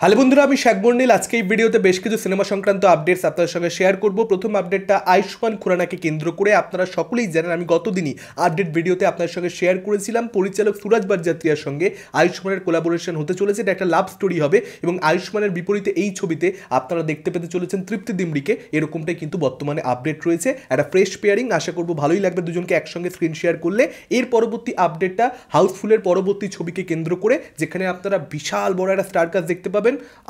Hello বন্ধুরা, আমি শেখ বর্ণিল। আজকে এই ভিডিওতে বেশ কিছু সিনেমা সংক্রান্ত আপডেটস আপনাদের সঙ্গে শেয়ার করব। প্রথম আপডেটটা আয়ুষ্মান খুরানাকে কেন্দ্র করে। আপনারা সকলেই জানেন আমি গতদিনই আপডেট ভিডিওতে আপনাদের সঙ্গে শেয়ার করেছিলাম পরিচালক সুরাজ বারজাতিয়ার সঙ্গে আয়ুষ্মানের কোলাবোরেশন হতে চলেছে। এটা একটা লাভ স্টোরি হবে এবং আয়ুষ্মানের বিপরীতে এই ছবিতে আপনারা দেখতে পেতে চলেছেন তৃপ্তি দিমরিকে। এরকমটাই কিন্তু বর্তমানে আপডেট রয়েছে। একটা ফ্রেশ পেয়ারিং, আশা করব ভালোই লাগবে দুজনকে একসঙ্গে স্ক্রিন শেয়ার করলে। এর পরবর্তী আপডেটটা হাউসফুলের পরবর্তী ছবিকে কেন্দ্র করে, যেখানে আপনারা বিশাল বড় একটা স্টার কাস্ট দেখতে পাবেন।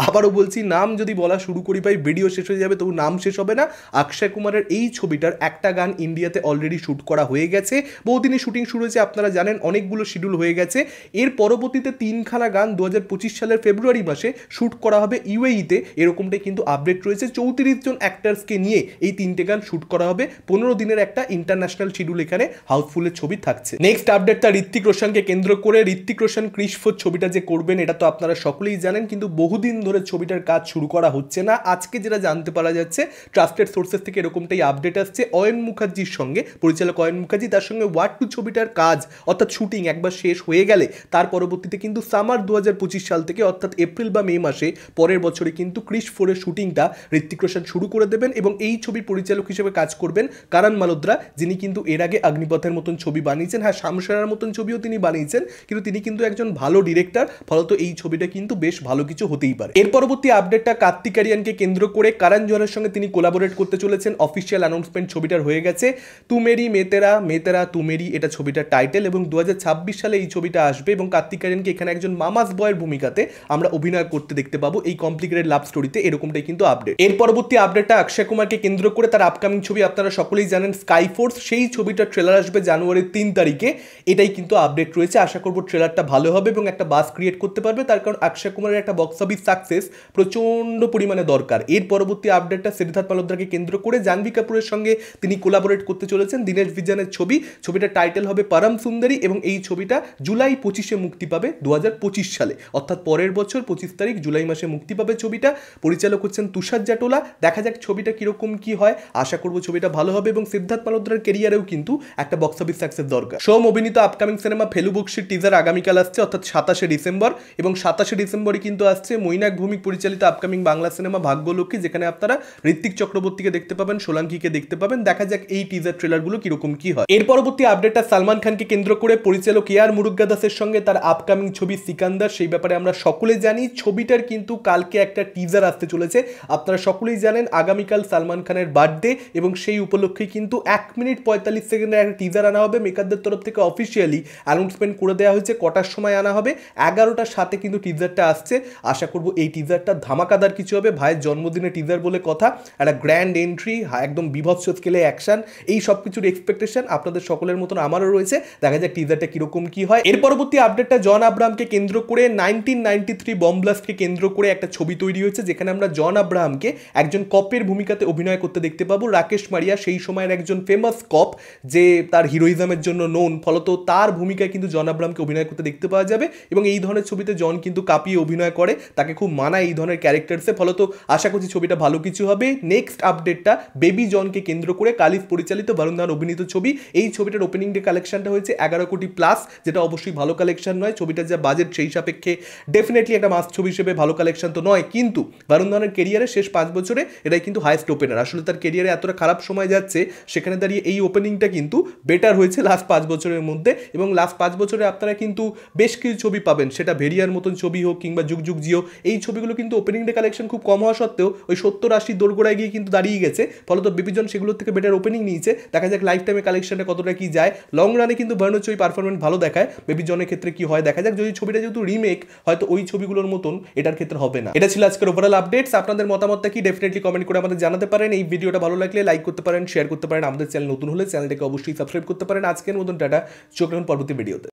আবারও বলছি, নাম যদি বলা শুরু করি ভাই ভিডিও শেষ হয়ে যাবে, তবু নাম শেষ হবে না। অক্ষয় কুমারের এই ছবিটার একটা গান ইন্ডিয়াতে অলরেডি শ্যুট করা হয়ে গেছে। বহুদিনই শুটিং শুরু হয়েছে, আপনারা জানেন অনেকগুলো শিডিউল হয়ে গেছে। এর পরবর্তীতে 3খানা গান 2025 সালের ফেব্রুয়ারি মাসে শ্যুট করা হবে ইউএইতে। এরকমটাই কিন্তু আপডেট রয়েছে। 34 জন অ্যাক্টার্সকে নিয়ে এই 3টে গান শ্যুট করা হবে। 15 দিনের একটা ইন্টারন্যাশনাল শিডিউল এখানে হাউসফুলের ছবি থাকছে। নেক্সট আপডেটটা ঋত্বিক রোশনকে কেন্দ্র করে। ঋত্বিক রোশন ক্রিশ 4 ছবিটা যে করবেন এটা তো আপনারা সকলেই জানেন, কিন্তু বহুদিন ধরে ছবিটার কাজ শুরু করা হচ্ছে না। আজকে যেটা জানতে পারা যাচ্ছে ট্রাস্টেড সোর্সেস থেকে, এরকমটাই আপডেট আসছে। অয়ন মুখার্জির সঙ্গে, পরিচালক অয়ন মুখার্জি, তার সঙ্গে ওয়ার 2 ছবিটার কাজ অর্থাৎ শুটিং একবার শেষ হয়ে গেলে তার পরবর্তীতে কিন্তু সামার 2025 সাল থেকে অর্থাৎ এপ্রিল বা মে মাসে পরের বছরে কিন্তু ক্রিশ 4 এর শুটিংটা ঋত্বিক রোশন শুরু করে দেবেন এবং এই ছবির পরিচালক হিসেবে কাজ করবেন কারণ মালহোত্রা, যিনি কিন্তু এর আগে অগ্নিপথের মতন ছবি বানিয়েছেন। হ্যাঁ, শামশারার মতন ছবিও তিনি বানিয়েছেন, কিন্তু তিনি কিন্তু একজন ভালো ডিরেক্টর। ফলত এই ছবিটা কিন্তু বেশ ভালো কিছু হতেই পারে। এর পরবর্তী আপডেটটা কার্তিক আরিয়ানকে কেন্দ্র করে। করণ জোহরের সঙ্গে তিনি কোলাবোরেট করতে চলেছেন। অফিসিয়াল অ্যানাউন্সমেন্ট ছবিটার হয়ে গেছে। তু মেরি মেতেরা মেতেরা তু মেরি, এটা ছবিটার টাইটেল এবং 2026 সালে এই ছবিটা আসবে এবং কার্তিক আরিয়ানকে এখানে একজন মামাস বয়ের ভূমিকাতে আমরা অভিনয় করতে দেখতে পাবো এই কমপ্লিকেটেড লাভ স্টোরিতে। এরকমটাই কিন্তু আপডেট। এর পরবর্তী আপডেটটা অক্ষয় কুমারকে কেন্দ্র করে। তার আপকামিং ছবি আপনারা সকলেই জানেন স্কাই ফোর্স, সেই ছবিটার ট্রেলার আসবে জানুয়ারির 3 তারিখে। এটাই কিন্তু আপডেট রয়েছে। আশা করব ট্রেলারটা ভালো হবে এবং একটা বাস ক্রিয়েট করতে পারবে, তার কারণ অক্ষয় কুমারের একটা বক্স অফিস সাকসেস প্রচণ্ড পরিমাণে দরকার। এর পরবর্তী আপডেটটা সিদ্ধার্থ মালহোত্রাকে কেন্দ্র করে। জাহ্নবী কাপুরের সঙ্গে তিনি কোলাবোরেট করতে চলেছেন দীনেশ বিজনের ছবি। ছবিটার টাইটেল হবে পরম সুন্দরী এবং এই ছবিটা জুলাই 25-এ মুক্তি পাবে 2025 সালে, অর্থাৎ পরের বছর 25 তারিখ জুলাই মাসে মুক্তি পাবে ছবিটা। পরিচালক হচ্ছেন তুষার জাটোলা। দেখা যাক ছবিটা কিরকম কি হয়। আশা করব ছবিটা ভালো হবে এবং সিদ্ধার্থ মালহোত্রার কেরিয়ারেও কিন্তু একটা বক্স অফিস সাকসেস দরকার। সোম অভিনীত আপকামিং সিনেমা ফেলু বক্সির টিজার আগামীকাল আসছে, অর্থাৎ 27শে ডিসেম্বর এবং 27শে ডিসেম্বরই কিন্তু আসছে মৈনাক ভৌমিক পরিচালিত আপকামিং বাংলা সিনেমা ভাগ্যলক্ষ্মী, যেখানে আপনারা ঋত্বিক চক্রবর্তীকে দেখতে পাবেন, সোলাঙ্কিকে দেখতে পাবেন। দেখা যাক এই টিজার ট্রেলারগুলো কিরকম কি হয়। এর পরবর্তী আপডেটটা সালমান খানকে কেন্দ্র করে। পরিচালক এআর মুরুগাদাসের সঙ্গে তার আপকামিং ছবি সিকান্দার, সেই ব্যাপারে আমরা সকলে জানি। ছবিটার কিন্তু কালকে একটা টিজার আসতে চলেছে। আপনারা সকলেই জানেন আগামীকাল সালমান খানের বার্থডে এবং সেই উপলক্ষে কিন্তু 1 মিনিট 45 সেকেন্ডের একটা টিজার আনা হবে। মেকারদের তরফ থেকে অফিসিয়ালি অ্যানাউন্সমেন্ট করে দেওয়া হয়েছে কটার সময় আনা হবে। 11টার সাথে কিন্তু টিজারটা আসছে। আশা করব এই টিজারটা ধামাকাদার কিছু হবে। ভাইয়ের জন্মদিনে টিজার বলে কথা, একটা গ্র্যান্ড এন্ট্রি, একদম বিভৎস স্কেলে অ্যাকশন, এই সব কিছুর এক্সপেকটেশন আপনাদের সকলের মতন আমারও রয়েছে। দেখা যাক টিজারটা কিরকম কি হয়। এর পরবর্তী আপডেটটা জন আব্রাহামকে কেন্দ্র করে। 1993 বম ব্লাস্টকে কেন্দ্র করে একটা ছবি তৈরি হয়েছে, যেখানে আমরা জন আব্রাহামকে একজন কপের ভূমিকাতে অভিনয় করতে দেখতে পাবো। রাকেশ মারিয়া সেই সময়ের একজন ফেমাস কপ, যে তার হিরোইজমের জন্য নোন। ফলত তার ভূমিকায় কিন্তু জন আব্রাহামকে অভিনয় করতে দেখতে পাওয়া যাবে এবং এই ধরনের ছবিতে জন কিন্তু কাঁপিয়ে অভিনয় করে, তাকে খুব মানায় এই ধরনের ক্যারেক্টারসে। ফলত আশা করছি ছবিটা ভালো কিছু হবে। নেক্সট আপডেটটা বেবি জনকে কেন্দ্র করে। কালিফ পরিচালিত, বরুণ ধাওয়ান অভিনীত ছবি। এই ছবিটার ওপেনিং ডে কালেকশনটা হয়েছে 11 কোটি প্লাস, যেটা অবশ্যই ভালো কালেকশন নয়। ছবিটার যা বাজেট সেই সাপেক্ষে ডেফিনেটলি একটা মাস ছবি হিসেবে ভালো কালেকশন তো নয়, কিন্তু বরুণ ধাওয়ানের কেরিয়ারে শেষ 5 বছরে এটাই কিন্তু হাইয়েস্ট ওপেনার। আসলে তার কেরিয়ারে এতটা খারাপ সময় যাচ্ছে, সেখানে দাঁড়িয়ে এই ওপেনিংটা কিন্তু বেটার হয়েছে লাস্ট 5 বছরের মধ্যে। এবং লাস্ট 5 বছরে আপনারা কিন্তু বেশ কিছু ছবি পাবেন, সেটা ভেরিয়ার মতন ছবি হোক কিংবা যুগ যুগ জিও, এই ছবিগুলো কিন্তু ওপেনিং ডে কালেকশন খুব কম হওয়া সত্ত্বেও ওই 70-80 দোরগোড়ায় গিয়ে কিন্তু দাঁড়িয়ে গেছে। ফলত বেবিজন সেগুলোর থেকে বেটার ওপেনিং নিয়েছে। দেখা যাক লাইফ টাইমে কালেকশনটা কতটা কি যায়। লং রানে কিন্তু বর্ণ ছবি পারফরমেন্স ভালো দেখায়। বেবিজনের ক্ষেত্রে কি হয় দেখা যাক। যদি ছবিটা যেহেতু রিমেক, হয়তো ওই ছবিগুলোর মতন এটার ক্ষেত্রে হবে না। এটা ছিল আজকের ওভারঅল আপডেটস। আপনাদের মতামতটা কি ডেফিনেটলি কমেন্ট করে আমাদের জানাতে পারেন। এই ভিডিওটা ভালো লাগলে লাইক করতে পারেন, শেয়ার করতে পারেন। আমাদের চ্যানেল নতুন হলে চ্যানেলটাকে অবশ্যই সাবস্ক্রাইব করতে পারেন। আজকের মতন টাটা, চোখ রাখুন পরবর্তী ভিডিওতে।